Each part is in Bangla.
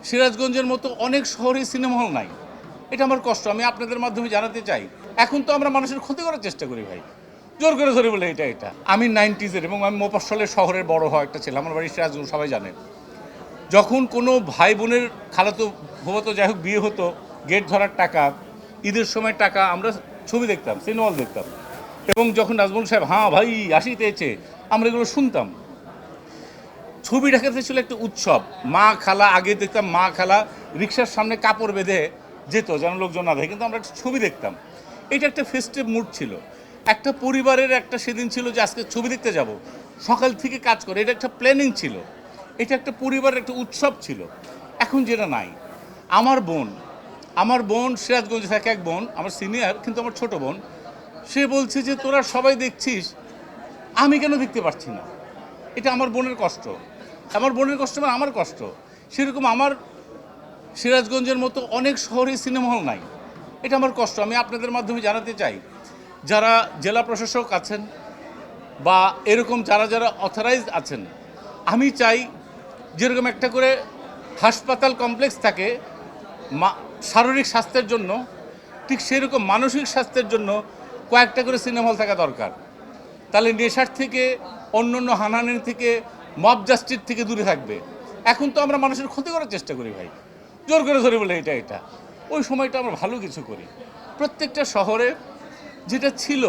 সিরাজগঞ্জের মতো অনেক শহরে সিনেমা হল নাই। এটা আমার কষ্ট, আমি আপনাদের মাধ্যমে জানাতে চাই। এখন তো আমরা মানুষের ক্ষতি করার চেষ্টা করি ভাই, জোর করে ধরে বলে এটা আমি 90s-এর এবং আমি মোফাসলের শহরের বড় হওয়া একটা ছেলে, আমার বাড়ি সিরাজগঞ্জ, সবাই জানেন। যখন কোনো ভাই বোনের খালাতো ফুফাতো যাই হোক বিয়ে হতো, গেট ধরার টাকা, ঈদের সময় টাকা, আমরা ছবি দেখতাম, সিনেমা হল দেখতাম। এবং যখন নাজমুল সাহেব হ্যাঁ ভাই আসিতেছে, আমরা এগুলো শুনতাম। ছবি দেখাতে ছিল একটা উৎসব। মা খালা, আগে দেখতাম মা খালা রিক্সার সামনে কাপড় বেঁধে যেত যেন লোকজন না দেখে, কিন্তু আমরা একটা ছবি দেখতাম। এটা একটা ফেস্টিভ মুড ছিল, একটা পরিবারের একটা সেদিন ছিল যে আজকে ছবি দেখতে যাব, সকাল থেকে কাজ করে, এটা একটা প্ল্যানিং ছিল, এটা একটা পরিবারের একটা উৎসব ছিল। এখন যেটা নাই। আমার বোন সিরাজগঞ্জে থাকে, এক বোন আমার সিনিয়র কিন্তু আমার ছোট বোন, সে বলছে যে তোরা সবাই দেখছিস, আমি কেন দেখতে পাচ্ছি না। এটা আমার বোনের কষ্ট, আমার বোনের কষ্ট মানে আমার কষ্ট। সেরকম আমার সিরাজগঞ্জের মতো অনেক শহরে সিনেমা হল নাই। এটা আমার কষ্ট, আমি আপনাদের মাধ্যমে জানাতে চাই। যারা জেলা প্রশাসক আছেন বা এরকম যারা যারা অথরাইজড আছেন, আমি চাই যেরকম একটা করে হাসপাতাল কমপ্লেক্স থাকে শারীরিক স্বাস্থ্যের জন্য, ঠিক সেরকম মানসিক স্বাস্থ্যের জন্য কয়েকটা করে সিনেমা হল থাকা দরকার। তাহলে নেশার থেকে, অন্য অন্য হানাহানির থেকে, মব জাস্টিস থেকে দূরে থাকবে। এখন তো আমরা মানুষের ক্ষতি করার চেষ্টা করি ভাই, জোর করে ধরে বলে এটা ওই সময়টা আমরা ভালো কিছু করি। প্রত্যেকটা শহরে যেটা ছিল,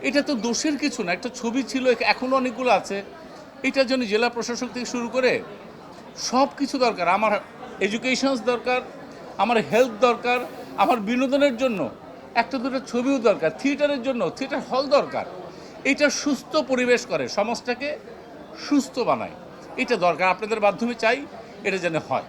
এটা তো দোষের কিছু না, একটা ছবি ছিল, এখনও অনেকগুলো আছে। এটার জন্য জেলা প্রশাসক থেকে শুরু করে সব কিছু দরকার। আমার এডুকেশনস দরকার, আমার হেলথ দরকার, আমার বিনোদনের জন্য একটা দুটো ছবিও দরকার, থিয়েটারের জন্য থিয়েটার হল দরকার। এটা সুস্থ পরিবেশ করে, সমাজটাকে সুস্থ বানায়, এটা দরকার। আপনাদের মাধ্যমে চাই এটা যেন হয়।